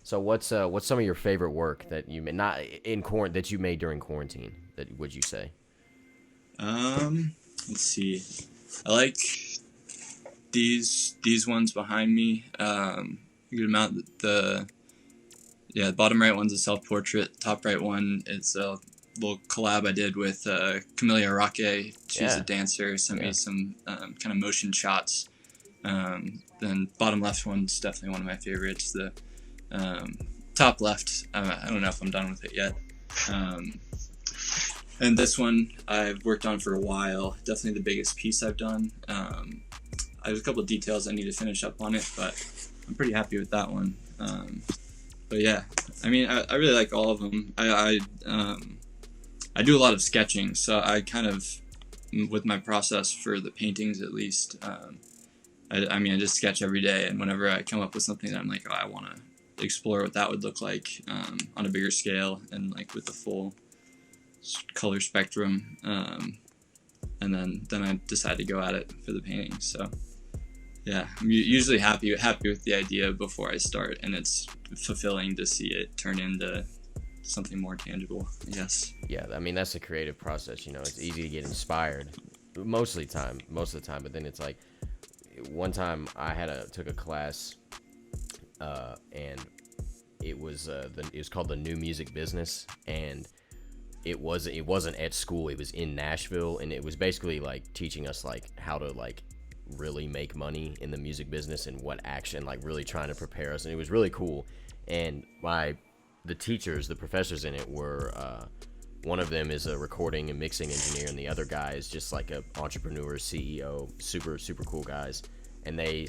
So what's some of your favorite work that you made, not in that you made during quarantine? That would you say? Let's see. I like these ones behind me. A good amount. The bottom right one's a self-portrait. Top right one is a little collab I did with Camelia Roque. She's a dancer. Sent me some kind of motion shots. Then bottom left one's definitely one of my favorites. The top left, I don't know if I'm done with it yet. And this one I've worked on for a while. Definitely the biggest piece I've done. I have a couple of details I need to finish up on it, but I'm pretty happy with that one. But yeah, I mean, I really like all of them. I do a lot of sketching, so I kind of, with my process for the paintings at least, I mean, I just sketch every day, and whenever I come up with something that I'm like, oh, I want to explore what that would look like on a bigger scale and like with the full color spectrum, and then I decide to go at it for the painting. So yeah, I'm usually happy with the idea before I start, and it's fulfilling to see it turn into something more tangible, I guess. Yeah, I mean, that's a creative process. You know, it's easy to get inspired most of the time, but then it's like, one time I took a class, and it was called the New Music Business, and it wasn't at school. It was in Nashville, and it was basically like teaching us like how to like really make money in the music business and what action, like really trying to prepare us, and it was really cool. And the professors in it were, one of them is a recording and mixing engineer, and the other guy is just like a entrepreneur, CEO, super, super cool guys. And he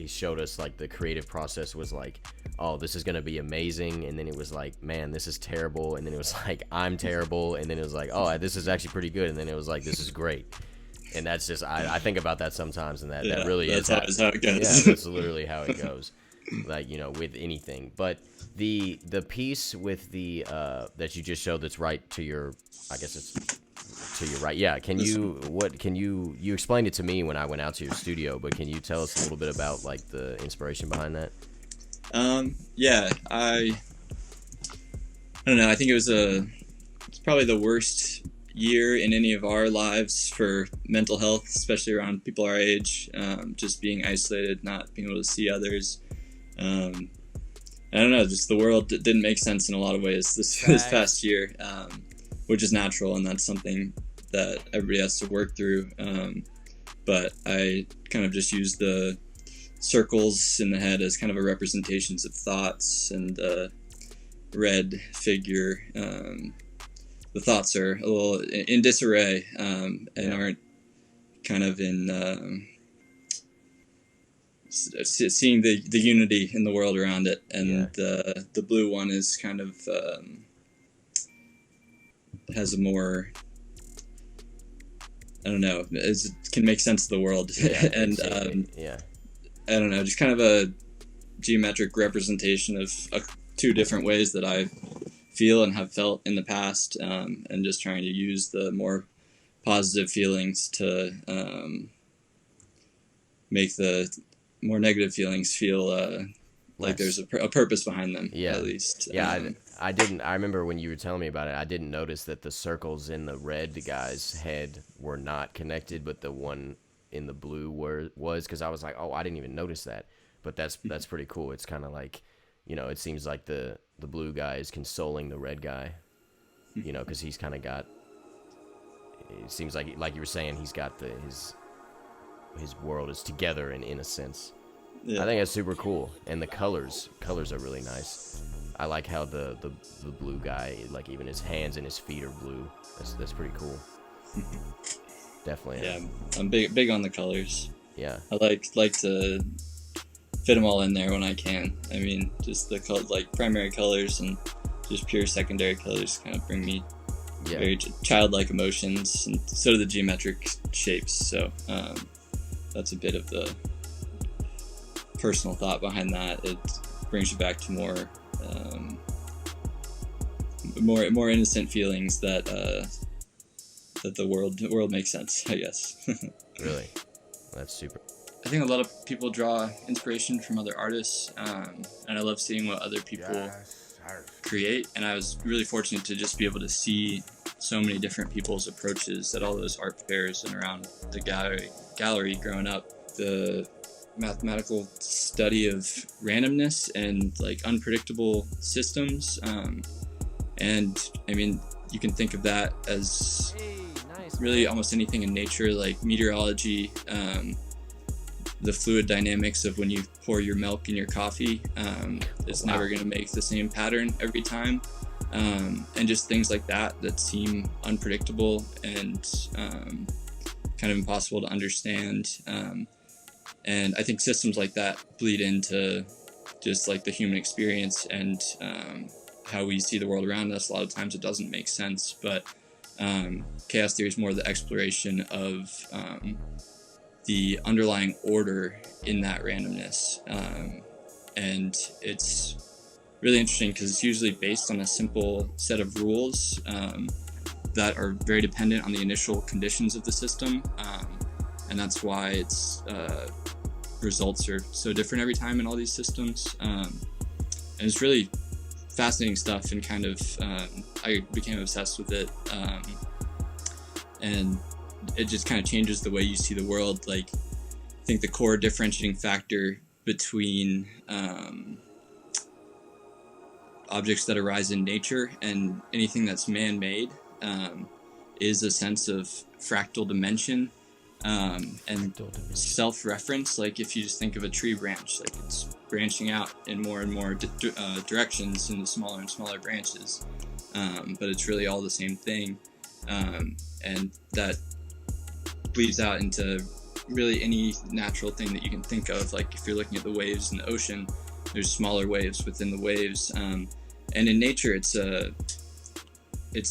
showed us like the creative process was like, oh, this is going to be amazing. And then it was like, man, this is terrible. And then it was like, I'm terrible. And then it was like, oh, this is actually pretty good. And then it was like, this is great. And that's just, I think about that sometimes, and that really is how it goes. Yeah, that's literally how it goes. Like, you know, with anything. But the piece with the that you just showed, that's right to your, I guess it's to your right. Yeah. You explained it to me when I went out to your studio, but can you tell us a little bit about like the inspiration behind that? Yeah, I don't know. I think it's probably the worst year in any of our lives for mental health, especially around people our age. Just being isolated, not being able to see others. I don't know, just the world didn't make sense in a lot of ways this past year, which is natural, and that's something that everybody has to work through. But I kind of just use the circles in the head as kind of a representations of thoughts, and the red figure, the thoughts are a little in disarray, and aren't kind of in seeing the unity in the world around it. And the blue one is kind of has a more, I don't know, can make sense of the world. And I don't know, just kind of a geometric representation of two different ways that I feel and have felt in the past, and just trying to use the more positive feelings to make the more negative feelings feel like there's a purpose behind them, at least. I remember when you were telling me about it, I didn't notice that the circles in the red guy's head were not connected, but the one in the blue was, because I was like, oh, I didn't even notice that. But that's pretty cool. It's kind of like, you know, it seems like the blue guy is consoling the red guy, you know, because he's kind of got, it seems like you were saying, he's got his world is together in a sense. I think that's super cool. And the colors are really nice. I like how the blue guy, like even his hands and his feet are blue. That's pretty cool. Definitely. Yeah, I'm big on the colors. Yeah. I like to fit them all in there when I can. I mean, just the like primary colors and just pure secondary colors kind of bring me very childlike emotions, and so do the geometric shapes. So that's a bit of the personal thought behind that. It brings you back to more innocent feelings that the world makes sense, I guess. Really, that's super. I think a lot of people draw inspiration from other artists, and I love seeing what other people create. And I was really fortunate to just be able to see so many different people's approaches at all those art fairs and around the gallery growing up. The mathematical study of randomness and like unpredictable systems, and I mean, you can think of that as really almost anything in nature, like meteorology, the fluid dynamics of when you pour your milk in your coffee. It's never going to make the same pattern every time, and just things like that that seem unpredictable and kind of impossible to understand. And I think systems like that bleed into just like the human experience and how we see the world around us. A lot of times it doesn't make sense, but chaos theory is more the exploration of the underlying order in that randomness. And it's really interesting because it's usually based on a simple set of rules that are very dependent on the initial conditions of the system. And that's why its results are so different every time in all these systems. And it's really fascinating stuff, and kind of I became obsessed with it. And it just kind of changes the way you see the world. Like, I think the core differentiating factor between objects that arise in nature and anything that's man-made is a sense of fractal dimension and self-reference. Like, if you just think of a tree branch, like it's branching out in more and more directions into smaller and smaller branches, but it's really all the same thing, and that bleeds out into really any natural thing that you can think of. Like, if you're looking at the waves in the ocean, there's smaller waves within the waves, and in nature it's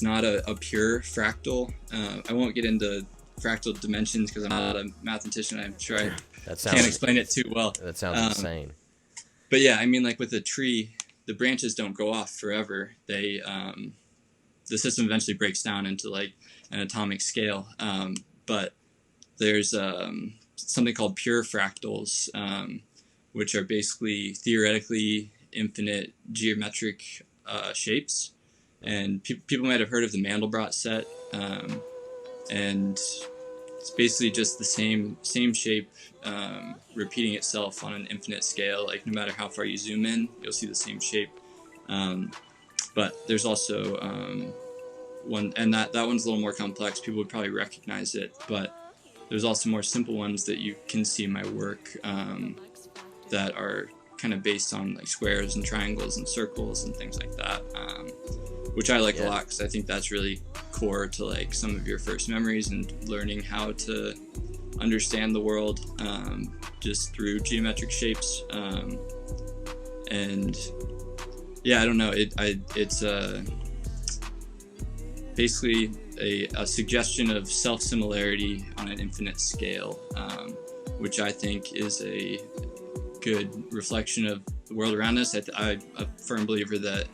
not a pure fractal. I won't get into fractal dimensions because I'm not a mathematician. I'm sure I can't explain it too well. That sounds insane. But yeah, I mean, like with a tree, the branches don't go off forever. They the system eventually breaks down into like an atomic scale. But there's something called pure fractals, which are basically theoretically infinite geometric shapes. And people might have heard of the Mandelbrot set, and it's basically just the same shape repeating itself on an infinite scale. Like, no matter how far you zoom in, you'll see the same shape. But there's also one, and that one's a little more complex. People would probably recognize it, but there's also more simple ones that you can see in my work that are kind of based on like squares and triangles and circles and things like that, which I like a lot, because I think that's really core to like some of your first memories and learning how to understand the world just through geometric shapes. And yeah, I don't know, it's basically a suggestion of self-similarity on an infinite scale, which I think is a good reflection of the world around us. I'm a firm believer that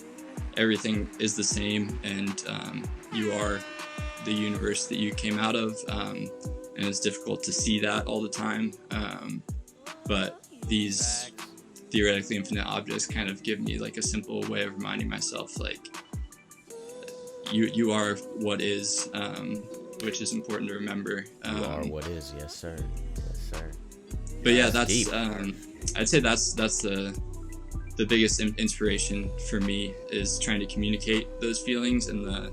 everything is the same, and you are the universe that you came out of, and it's difficult to see that all the time, but these theoretically infinite objects kind of give me like a simple way of reminding myself, like, you are what is, which is important to remember. You are what is, yes sir, yes sir. But yeah, that's I'd say that's the biggest inspiration for me, is trying to communicate those feelings and the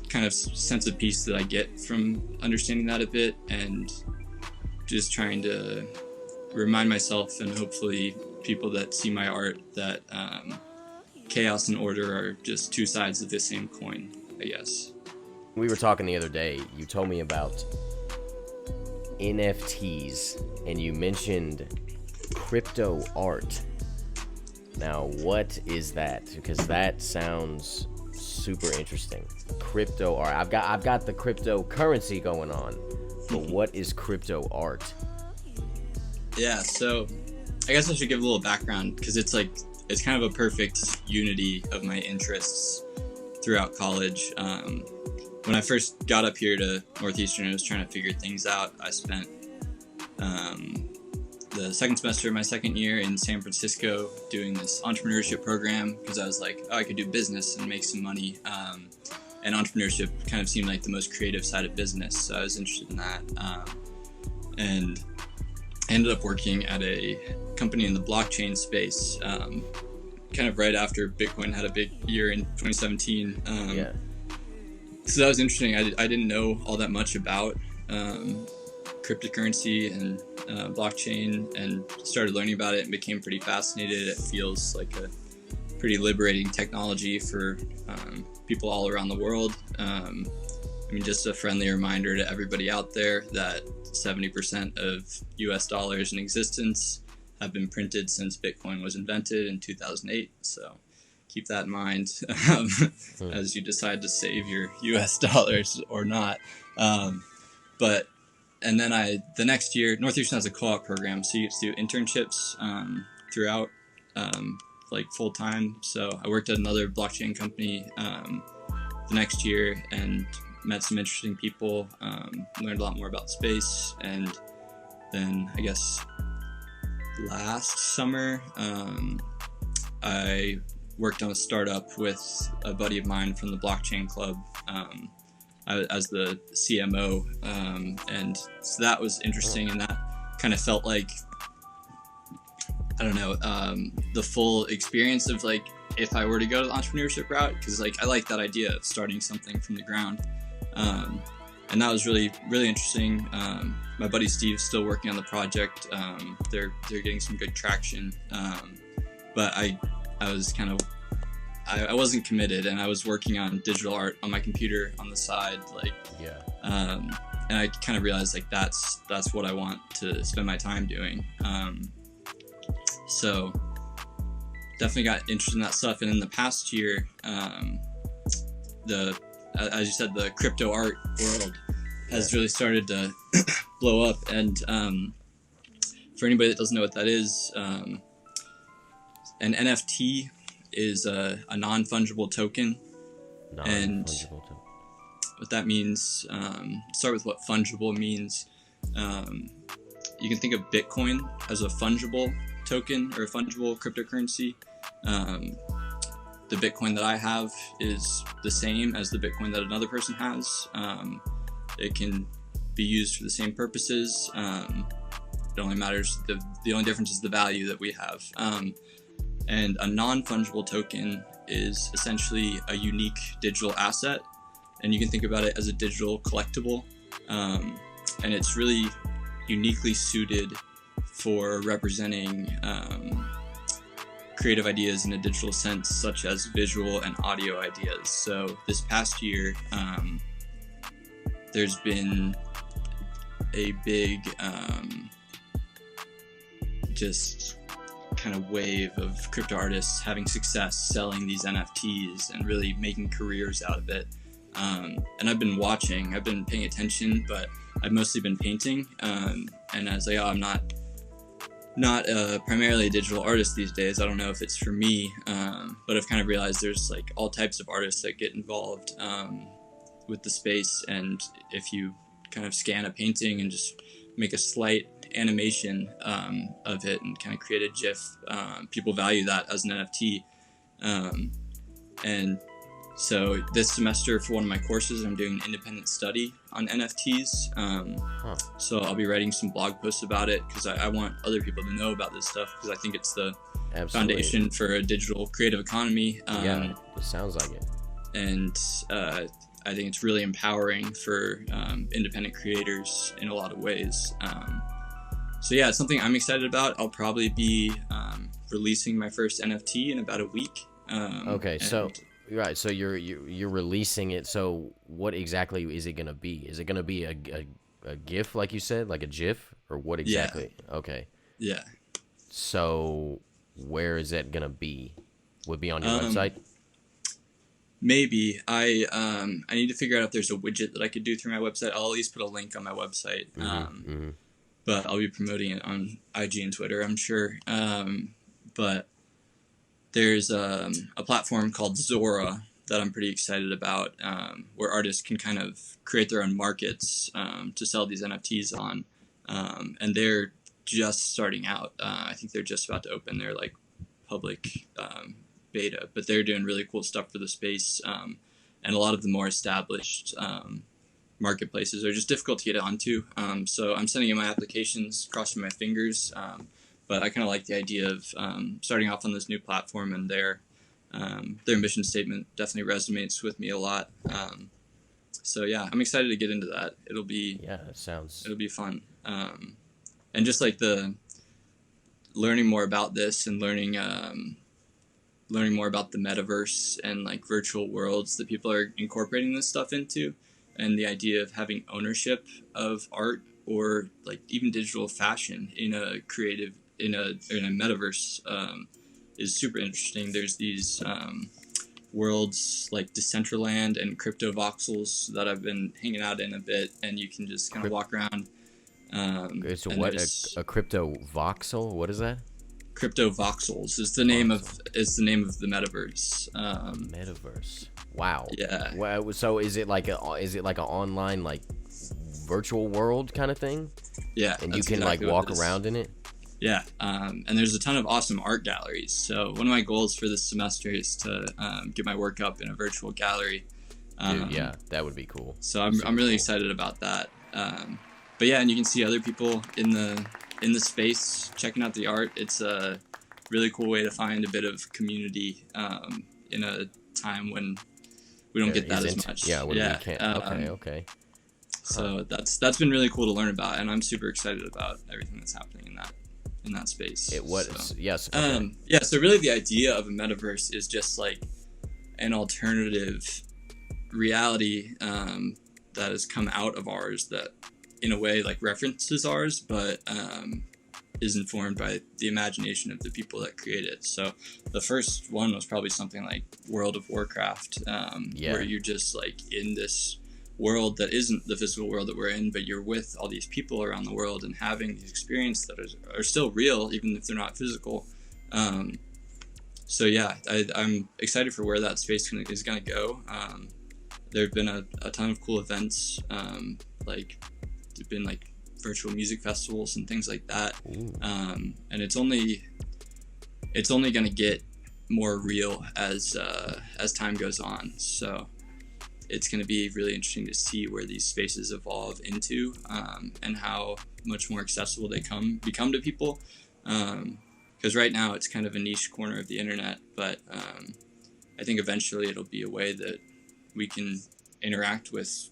kind of sense of peace that I get from understanding that a bit, and just trying to remind myself, and hopefully people that see my art, that chaos and order are just two sides of the same coin, I guess. We were talking the other day, you told me about NFTs, and you mentioned crypto art. Now, what is that? Because that sounds super interesting. Crypto art. I've got the cryptocurrency going on, but what is crypto art? Yeah, so I guess I should give a little background, because it's kind of a perfect unity of my interests throughout college. when I first got up here to Northeastern and was trying to figure things out, I spent the second semester of my second year in San Francisco doing this entrepreneurship program because I was like, oh, I could do business and make some money. And entrepreneurship kind of seemed like the most creative side of business, so I was interested in that. And I ended up working at a company in the blockchain space, kind of right after Bitcoin had a big year in 2017. So that was interesting. I didn't know all that much about cryptocurrency and blockchain, and started learning about it and became pretty fascinated. It feels like a pretty liberating technology for people all around the world. I mean, just a friendly reminder to everybody out there that 70% of US dollars in existence have been printed since Bitcoin was invented in 2008. So keep that in mind as you decide to save your US dollars or not. And then the next year, Northeastern has a co-op program, so you get to do internships throughout, like full time. So I worked at another blockchain company the next year and met some interesting people, learned a lot more about space. And then I guess last summer, I worked on a startup with a buddy of mine from the blockchain club, as the CMO, and so that was interesting, and that kind of felt like, I don't know, the full experience of like if I were to go to the entrepreneurship route, because like I like that idea of starting something from the ground, and that was really, really interesting. My buddy Steve's still working on the project. They're getting some good traction, but I was kind of, I wasn't committed, and I was working on digital art on my computer on the side, like, and I kind of realized like that's what I want to spend my time doing. So definitely got interested in that stuff. And in the past year, as you said, the crypto art world has really started to blow up. And for anybody that doesn't know what that is, an NFT is a non-fungible token. And what that means, start with what fungible means. You can think of Bitcoin as a fungible token or a fungible cryptocurrency. The Bitcoin that I have is the same as the Bitcoin that another person has. It can be used for the same purposes. It only matters, the only difference is the value that we have. And a non-fungible token is essentially a unique digital asset, and you can think about it as a digital collectible, and it's really uniquely suited for representing creative ideas in a digital sense, such as visual and audio ideas. So this past year, there's been a big just kind of wave of crypto artists having success selling these NFTs and really making careers out of it. And I've been watching, I've been paying attention, but I've mostly been painting. And I was like, oh, I'm not primarily a digital artist these days. I don't know if it's for me, but I've kind of realized there's like all types of artists that get involved with the space. And if you kind of scan a painting and just make a slight animation of it and kind of create a GIF, people value that as an NFT. And so this semester for one of my courses, I'm doing an independent study on NFTs. So I'll be writing some blog posts about it because I want other people to know about this stuff, because I think it's the foundation for a digital creative economy. Yeah, it sounds like it. And I think it's really empowering for independent creators in a lot of ways. So yeah, it's something I'm excited about. I'll probably be releasing my first NFT in about a week. Okay, so right, so you're releasing it. So what exactly is it gonna be? Is it gonna be a GIF, like you said, like a GIF, or what exactly? Yeah. Okay. Yeah. So where is that gonna be? Would it be on your website? Maybe. I need to figure out if there's a widget that I could do through my website. I'll at least put a link on my website. But I'll be promoting it on IG and Twitter, I'm sure. But there's a platform called Zora that I'm pretty excited about, where artists can kind of create their own markets to sell these NFTs on, and they're just starting out. I think they're just about to open their like public beta, but they're doing really cool stuff for the space, and a lot of the more established marketplaces are just difficult to get onto. So I'm sending in my applications, crossing my fingers, but I kind of like the idea of starting off on this new platform, and their mission statement definitely resonates with me a lot. So yeah, I'm excited to get into that. It'll be fun. And just like the learning more about this and learning more about the metaverse and like virtual worlds that people are incorporating this stuff into, and the idea of having ownership of art or like even digital fashion in a metaverse is super interesting. There's these worlds like Decentraland and cryptovoxels that I've been hanging out in a bit, and you can just kind of walk around. So what a cryptovoxel? What is that? Cryptovoxels is the name of the metaverse. Metaverse. Wow. Yeah. Wow. So is it like an online like virtual world kind of thing? Yeah. And you can exactly like walk around in it? Yeah. And there's a ton of awesome art galleries. So one of my goals for this semester is to get my work up in a virtual gallery. Dude, yeah, that would be cool. So I'm really excited about that. But yeah, and you can see other people in the space checking out the art. It's a really cool way to find a bit of community in a time when we don't get that as much. Yeah, when we can't. Okay. So that's been really cool to learn about, and I'm super excited about everything that's happening in that space. Yes. Okay. Yeah. So really, the idea of a metaverse is just like an alternative reality that has come out of ours that, in a way, like references ours, but is informed by the imagination of the people that create it. So the first one was probably something like World of Warcraft, where you're just like in this world that isn't the physical world that we're in, but you're with all these people around the world and having these experiences that are still real, even if they're not physical. So yeah, I'm excited for where that space is going to go. There have been a ton of cool events, like there've been like virtual music festivals and things like that. And it's only going to get more real as time goes on. So it's going to be really interesting to see where these spaces evolve into, and how much more accessible they become to people. Because right now it's kind of a niche corner of the internet, but I think eventually it'll be a way that we can interact with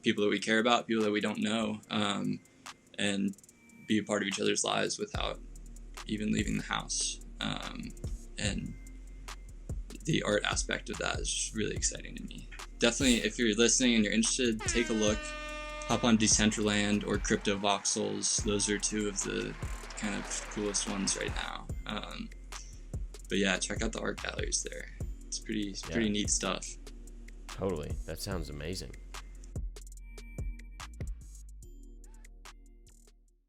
people that we care about, people that we don't know, and be a part of each other's lives without even leaving the house. And the art aspect of that is just really exciting to me. Definitely, if you're listening and you're interested, take a look. Hop on Decentraland or cryptovoxels. Those are two of the kind of coolest ones right now. But yeah, check out the art galleries there. It's pretty neat stuff. Totally. That sounds amazing.